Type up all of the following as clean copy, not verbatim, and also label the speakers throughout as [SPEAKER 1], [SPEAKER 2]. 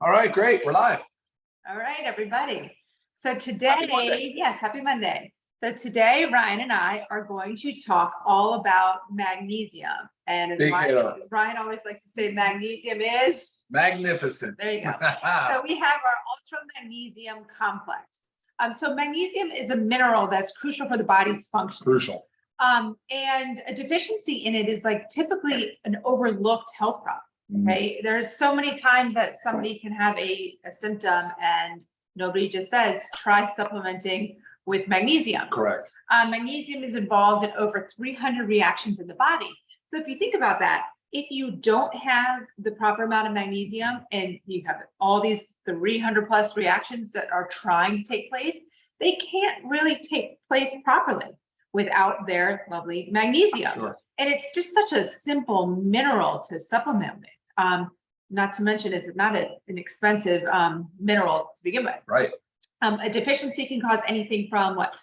[SPEAKER 1] All right, great. We're live.
[SPEAKER 2] All right, everybody. So today, yes, happy Monday. So today, Ryan and I are going to talk all about magnesium. And as Ryan always likes to say, magnesium is
[SPEAKER 1] magnificent.
[SPEAKER 2] There you go. So we have our Ultra Magnesium Complex. So magnesium is a mineral that's crucial for the body's function.
[SPEAKER 1] Crucial.
[SPEAKER 2] And a deficiency in it is like typically an overlooked health problem. Okay, there's so many times that somebody can have a symptom and nobody just says, try supplementing with magnesium.
[SPEAKER 1] Correct.
[SPEAKER 2] Magnesium is involved in over 300 reactions in the body. So if you think about that, if you don't have the proper amount of magnesium and you have all these 300 plus reactions that are trying to take place, they can't really take place properly without their lovely magnesium.
[SPEAKER 1] Sure.
[SPEAKER 2] And it's just such a simple mineral to supplement with. Not to mention it's not an expensive mineral to begin with.
[SPEAKER 1] Right.
[SPEAKER 2] A deficiency can cause anything from what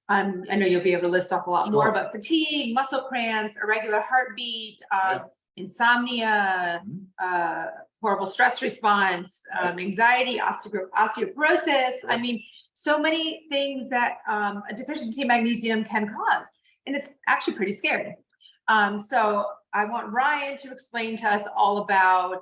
[SPEAKER 2] I know you'll be able to list off a lot more, but fatigue, muscle cramps, irregular heartbeat, insomnia, horrible stress response, anxiety, osteoporosis. I mean, so many things that a deficiency in magnesium can cause, and it's actually pretty scary. So I want Ryan to explain to us all about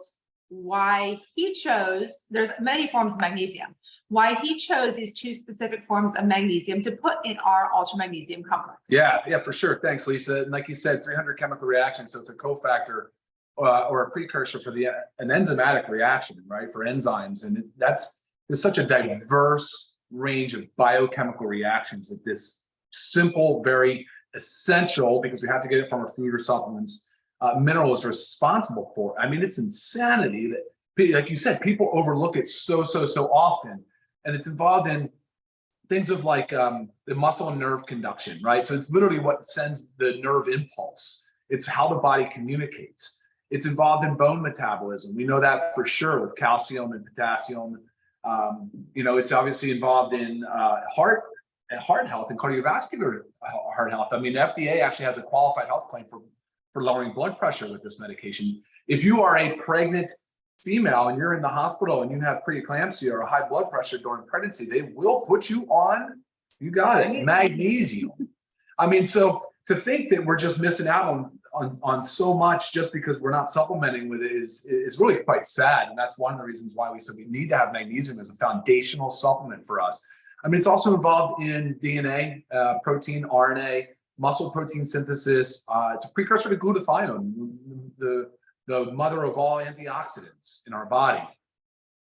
[SPEAKER 2] why he chose, there's many forms of magnesium, why he chose these two specific forms of magnesium to put in our Ultra Magnesium Complex.
[SPEAKER 1] Yeah, for sure. Thanks, Lisa. And like you said, 300 chemical reactions. So it's a cofactor or a precursor for an enzymatic reaction, right? For enzymes. And there's such a diverse range of biochemical reactions that this simple, very essential, because we have to get it from our food or supplements, mineral is responsible for. I mean, it's insanity that, like you said, people overlook it so often. And it's involved in things of like the muscle and nerve conduction, right? So it's literally what sends the nerve impulse. It's how the body communicates. It's involved in bone metabolism. We know that for sure with calcium and potassium. It's obviously involved in heart health and cardiovascular heart health. I mean, the FDA actually has a qualified health claim for lowering blood pressure with this medication. If you are a pregnant female and you're in the hospital and you have preeclampsia or high blood pressure during pregnancy, they will put you on, you got it, magnesium. I mean, so to think that we're just missing out on so much just because we're not supplementing with it is really quite sad. And that's one of the reasons why we said we need to have magnesium as a foundational supplement for us. I mean, it's also involved in DNA, protein, RNA, muscle protein synthesis. It's a precursor to glutathione, the mother of all antioxidants in our body.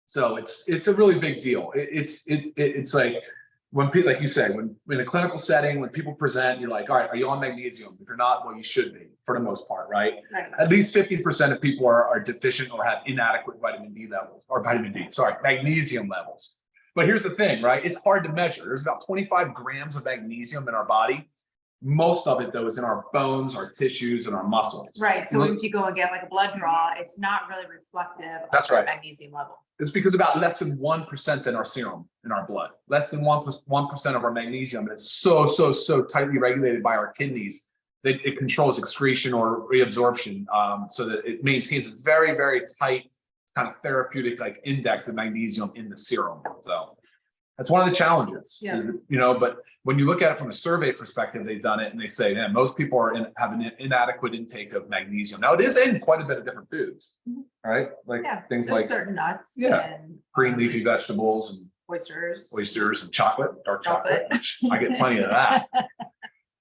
[SPEAKER 1] So it's a really big deal. It's like when people, like you say, when in a clinical setting, when people present, you're like, all right, are you on magnesium? If you're not, well, you should be for the most part, right? At least 50% of people are deficient or have inadequate magnesium levels. But here's the thing, right? It's hard to measure. There's about 25 grams of magnesium in our body. Most of it, though, is in our bones, our tissues, and our muscles.
[SPEAKER 2] Right. So if you go and get like a blood draw, it's not really reflective of the magnesium level.
[SPEAKER 1] It's because about less than 1% in our serum, in our blood. Less than 1% of our magnesium. And it's so tightly regulated by our kidneys that it controls excretion or reabsorption, so that it maintains a very, very tight kind of therapeutic like index of magnesium in the serum. So that's one of the challenges, but when you look at it from a survey perspective, they've done it and they say, man, most people have an inadequate intake of magnesium. Now it is in quite a bit of different foods, right? Like things like
[SPEAKER 2] certain nuts,
[SPEAKER 1] and green leafy vegetables and
[SPEAKER 2] oysters and
[SPEAKER 1] chocolate, dark chocolate, which I get plenty of that.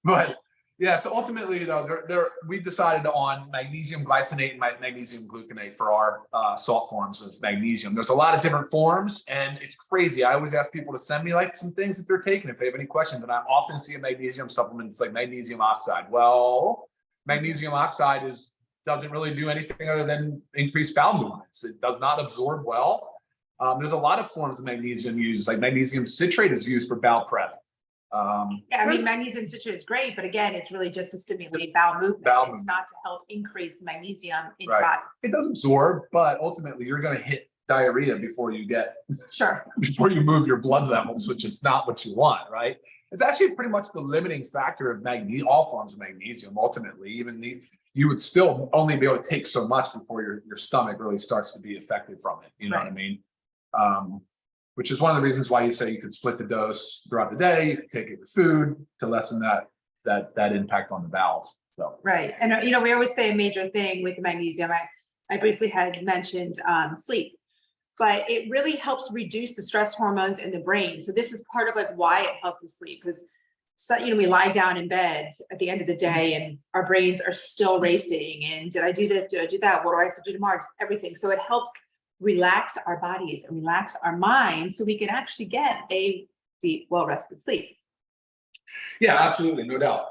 [SPEAKER 1] But yeah, so ultimately, though, we decided on magnesium glycinate and magnesium gluconate for our salt forms of magnesium. There's a lot of different forms, and it's crazy. I always ask people to send me like some things that they're taking if they have any questions, and I often see a magnesium supplement. It's like magnesium oxide. Well, magnesium oxide doesn't really do anything other than increase bowel movements. It does not absorb well. There's a lot of forms of magnesium used, like magnesium citrate is used for bowel prep.
[SPEAKER 2] I mean, magnesium citrate is great, but again, it's really just to stimulate bowel movement. It's not to help increase magnesium in your body.
[SPEAKER 1] It does absorb, but ultimately you're going to hit diarrhea before you before you move your blood levels, which is not what you want, right? It's actually pretty much the limiting factor of all forms of magnesium. Ultimately, even you would still only be able to take so much before your stomach really starts to be affected from it. You know what I mean? which is one of the reasons why you say you could split the dose throughout the day. You could take it with food to lessen that impact on the bowels. So
[SPEAKER 2] right. And we always say a major thing with the magnesium. I briefly had mentioned sleep, but it really helps reduce the stress hormones in the brain. So this is part of like why it helps us sleep, because we lie down in bed at the end of the day and our brains are still racing. And did I do this? Did I do that? What do I have to do tomorrow? Just everything. So it helps relax our bodies and relax our minds so we can actually get a deep, well-rested sleep.
[SPEAKER 1] Yeah, absolutely. No doubt.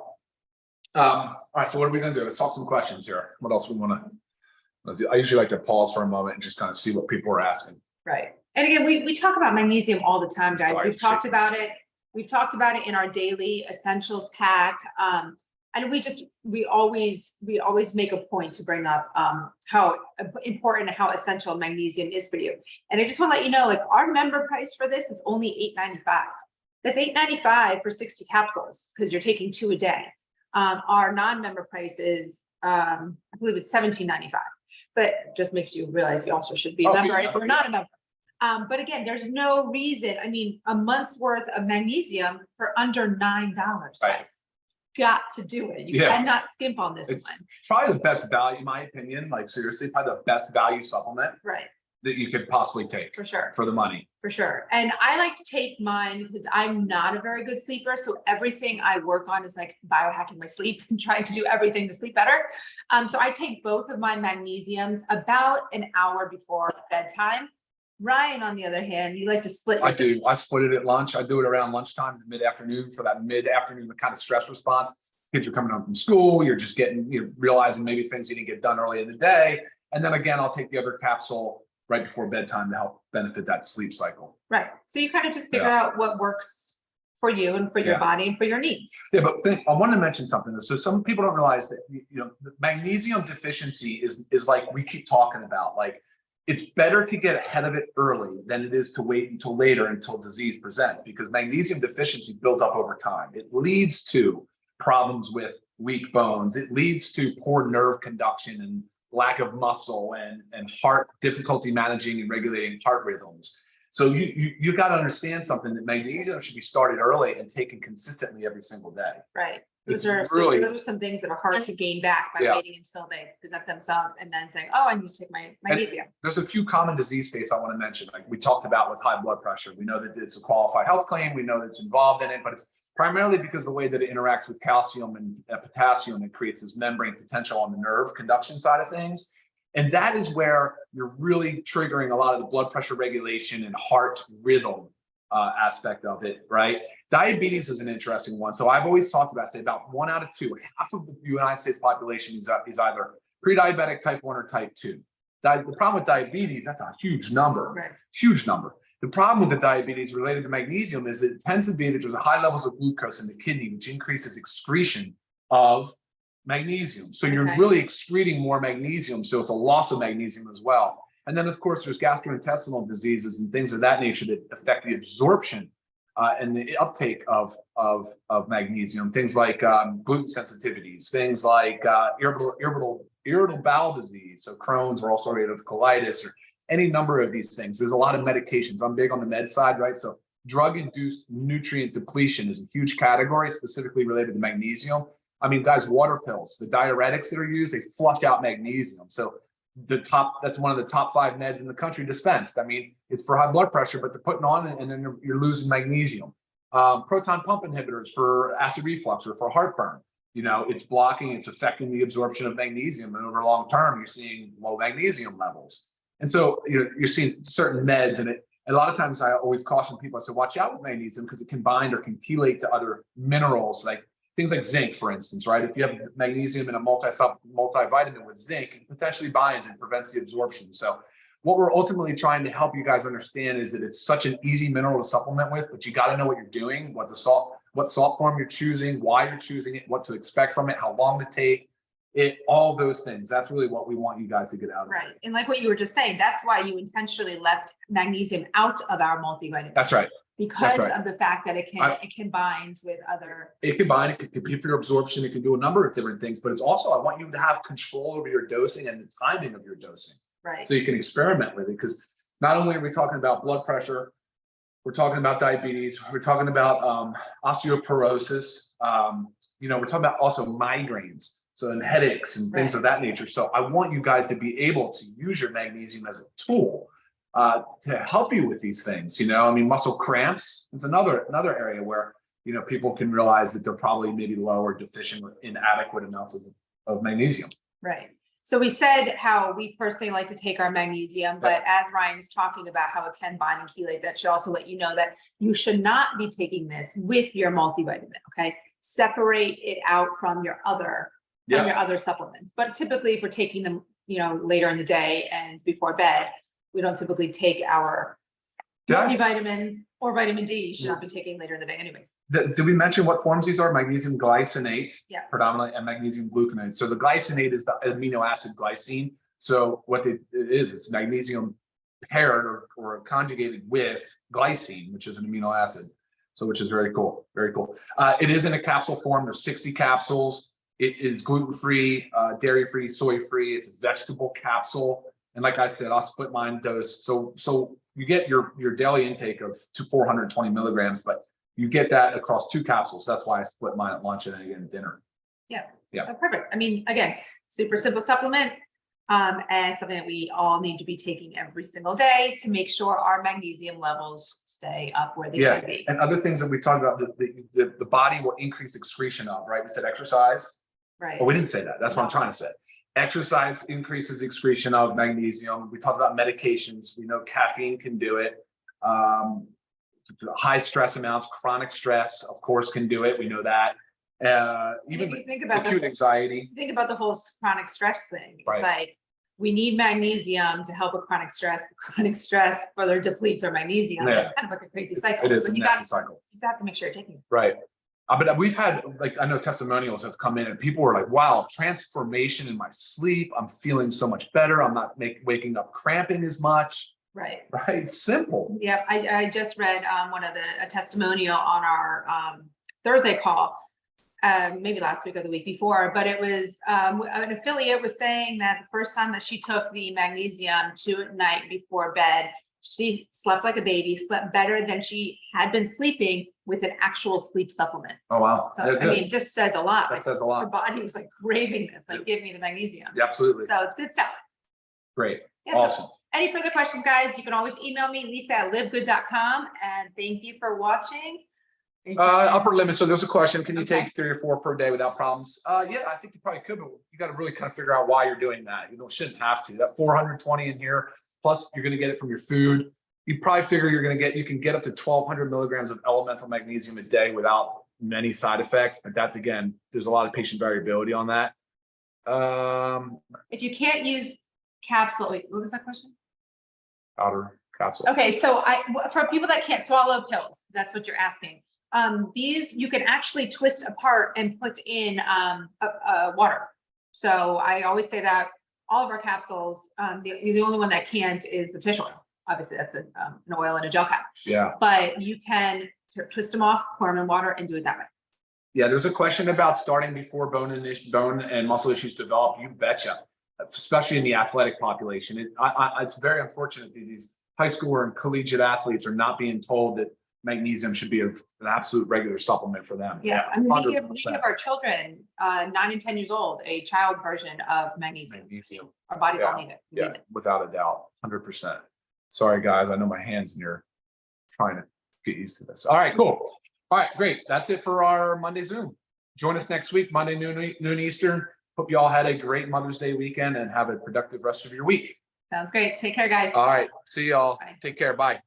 [SPEAKER 1] All right. So what are we going to do? Let's talk some questions here. What else we want to, I usually like to pause for a moment and just kind of see what people are asking.
[SPEAKER 2] Right. And again, we talk about magnesium all the time, guys. We've talked about it. We've talked about it in our daily essentials pack. And we always make a point to bring up how important and how essential magnesium is for you. And I just want to let you know, like, our member price for this is only $8.95. That's $8.95 for 60 capsules because you're taking 2 a day. Our non-member price is, I believe it's $17.95, but just makes you realize you also should be a member if you're not a member. But again, there's no reason. I mean, a month's worth of magnesium for under $9.
[SPEAKER 1] Right.
[SPEAKER 2] Got to do it. You cannot skimp on this one.
[SPEAKER 1] It's probably the best value, in my opinion. Like, seriously, probably the best value supplement that you could possibly take
[SPEAKER 2] for sure
[SPEAKER 1] for the money.
[SPEAKER 2] For sure. And I like to take mine because I'm not a very good sleeper. So everything I work on is like biohacking my sleep and trying to do everything to sleep better. So I take both of my magnesiums about an hour before bedtime. Ryan, on the other hand, you like to split.
[SPEAKER 1] I do. I split it at lunch. I do it around lunchtime, mid-afternoon, for that mid-afternoon kind of stress response. Kids are coming home from school. You're just you're realizing maybe things you didn't get done early in the day. And then again, I'll take the other capsule right before bedtime to help benefit that sleep cycle.
[SPEAKER 2] Right. So you kind of just figure out what works for you and for your body and for your needs.
[SPEAKER 1] Yeah, but I want to mention something. So some people don't realize that, the magnesium deficiency is like we keep talking about, like, it's better to get ahead of it early than it is to wait until later, until disease presents, because magnesium deficiency builds up over time. It leads to problems with weak bones. It leads to poor nerve conduction and lack of muscle and heart difficulty managing and regulating heart rhythms. So you got to understand something, that magnesium should be started early and taken consistently every single day.
[SPEAKER 2] Right. Those are some things that are hard to gain back by waiting until they present themselves and then saying, oh, I need to take my magnesium. And
[SPEAKER 1] there's a few common disease states I want to mention. Like we talked about with high blood pressure. We know that it's a qualified health claim. We know that it's involved in it, but it's primarily because the way that it interacts with calcium and potassium, it creates this membrane potential on the nerve conduction side of things. And that is where you're really triggering a lot of the blood pressure regulation and heart rhythm aspect of it, right? Diabetes is an interesting one. So I've always talked about, say, about 1 out of 2, half of the United States population is either pre-diabetic type 1 or type 2. The problem with diabetes, that's a huge number, huge number. The problem with the diabetes related to magnesium is it tends to be that there's a high levels of glucose in the kidney, which increases excretion of magnesium. So you're really excreting more magnesium. So it's a loss of magnesium as well. And then, of course, there's gastrointestinal diseases and things of that nature that affect the absorption and the uptake of magnesium. Things like gluten sensitivities, things like irritable bowel disease, so Crohn's or ulcerative colitis, or any number of these things. There's a lot of medications. I'm big on the med side, right? So drug-induced nutrient depletion is a huge category, specifically related to magnesium. I mean, guys, water pills, the diuretics that are used, they flush out magnesium. So that's one of the top 5 meds in the country dispensed. I mean, it's for high blood pressure, but they're putting on it and then you're losing magnesium. Proton pump inhibitors for acid reflux or for heartburn. It's affecting the absorption of magnesium, and over long term, you're seeing low magnesium levels. And so you're seeing certain meds, and a lot of times I always caution people. I say, watch out with magnesium because it can bind or can chelate to other minerals, like things like zinc, for instance, right? If you have magnesium in a multivitamin with zinc, it potentially binds and prevents the absorption. So what we're ultimately trying to help you guys understand is that it's such an easy mineral to supplement with, but you got to know what you're doing, what salt form you're choosing, why you're choosing it, what to expect from it, how long to take it, all those things. That's really what we want you guys to get out of it.
[SPEAKER 2] Right. And like what you were just saying, that's why you intentionally left magnesium out of our multivitamin.
[SPEAKER 1] That's right.
[SPEAKER 2] Because of the fact that it can bind with other.
[SPEAKER 1] It can bind, it can compete for your absorption, it can do a number of different things, but it's also, I want you to have control over your dosing and the timing of your dosing.
[SPEAKER 2] Right.
[SPEAKER 1] So you can experiment with it, because not only are we talking about blood pressure, we're talking about diabetes, we're talking about osteoporosis, you know, we're talking about also migraines, so and headaches and things of that nature. So I want you guys to be able to use your magnesium as a tool to help you with these things. You know, I mean, muscle cramps, it's another area where, you know, people can realize that they're probably maybe low or deficient with inadequate amounts of magnesium.
[SPEAKER 2] Right. So we said how we personally like to take our magnesium, but as Ryan's talking about how it can bind and chelate, that should also let you know that you should not be taking this with your multivitamin. Okay. Separate it out from your other supplements. But typically if we're taking them, you know, later in the day and before bed, we don't typically take our multivitamins or vitamin D. You should not be taking later in the day anyways.
[SPEAKER 1] Did we mention what forms these are? Magnesium glycinate,
[SPEAKER 2] predominantly,
[SPEAKER 1] and magnesium gluconate. So the glycinate is the amino acid glycine. So what it is, it's magnesium paired or conjugated with glycine, which is an amino acid. So which is very cool, very cool. It is in a capsule form. There's 60 capsules. It is gluten-free, dairy-free, soy-free. It's a vegetable capsule. And like I said, I'll split mine dose. So you get your daily intake of 420 milligrams, but you get that across 2 capsules. That's why I split mine at lunch and then again at dinner.
[SPEAKER 2] Yeah.
[SPEAKER 1] Yeah.
[SPEAKER 2] Oh, perfect. I mean, again, super simple supplement, and something that we all need to be taking every single day to make sure our magnesium levels stay up where they should be.
[SPEAKER 1] And other things that we talked about, the body will increase excretion of, right? We said exercise.
[SPEAKER 2] Right.
[SPEAKER 1] Oh, we didn't say that. That's what I'm trying to say. Exercise increases excretion of magnesium. We talked about medications. We know caffeine can do it. High stress amounts, chronic stress, of course, can do it. We know that. Even
[SPEAKER 2] if you think about
[SPEAKER 1] acute anxiety.
[SPEAKER 2] Think about the whole chronic stress thing. It's
[SPEAKER 1] Right.
[SPEAKER 2] like we need magnesium to help with chronic stress. Chronic stress further depletes our magnesium.
[SPEAKER 1] Yeah.
[SPEAKER 2] It's kind of like a crazy cycle.
[SPEAKER 1] It is a
[SPEAKER 2] But
[SPEAKER 1] nasty cycle.
[SPEAKER 2] You have to make sure you're taking it.
[SPEAKER 1] Right. But we've had, like, I know testimonials have come in and people were like, wow, transformation in my sleep. I'm feeling so much better. I'm not waking up cramping as much.
[SPEAKER 2] Right.
[SPEAKER 1] Right. Simple.
[SPEAKER 2] Yeah. I just read one of a testimonial on our Thursday call, maybe last week or the week before, but it was an affiliate was saying that the first time that she took the magnesium at night before bed, she slept like a baby, slept better than she had been sleeping with an actual sleep supplement.
[SPEAKER 1] Oh, wow.
[SPEAKER 2] So, I mean, it just says a lot.
[SPEAKER 1] That says a lot.
[SPEAKER 2] Her body was like craving this, like, give me the magnesium.
[SPEAKER 1] Yeah, absolutely.
[SPEAKER 2] So it's good stuff.
[SPEAKER 1] Great.
[SPEAKER 2] Yeah,
[SPEAKER 1] Awesome.
[SPEAKER 2] So any further questions, guys, you can always email me, Lisa@livegood.com. And thank you for watching.
[SPEAKER 1] Upper limit. So there's a question. Can you take 3 or 4 per day without problems? Yeah, I think you probably could, but you got to really kind of figure out why you're doing that. You shouldn't have to. That 420 in here, plus you're going to get it from your food. You probably figure you can get up to 1,200 milligrams of elemental magnesium a day without many side effects. But that's, again, there's a lot of patient variability on that.
[SPEAKER 2] If you can't use capsule, wait, what was that question?
[SPEAKER 1] Powder capsule.
[SPEAKER 2] Okay, so for people that can't swallow pills, that's what you're asking. These you can actually twist apart and put in water. So I always say that all of our capsules, the only one that can't is the fish oil. Obviously, that's an oil in a gel cap.
[SPEAKER 1] Yeah.
[SPEAKER 2] But you can twist them off, pour them in water, and do it that way.
[SPEAKER 1] Yeah, there's a question about starting before bone and muscle issues develop. You betcha, especially in the athletic population. It's very unfortunate that these high school and collegiate athletes are not being told that magnesium should be an absolute regular supplement for them.
[SPEAKER 2] Yes, I mean, we give
[SPEAKER 1] 100%.
[SPEAKER 2] our children 9 and 10 years old a child version of magnesium. Our bodies all need it. We need it.
[SPEAKER 1] Without a doubt, 100%. Sorry, guys. I know my hands and you're trying to get used to this. All right, cool. All right, great. That's it for our Monday Zoom. Join us next week, Monday, noon Eastern. Hope you all had a great Mother's Day weekend and have a productive rest of your week.
[SPEAKER 2] Sounds great. Take care, guys.
[SPEAKER 1] All right. See y'all.
[SPEAKER 2] Bye.
[SPEAKER 1] Take care. Bye.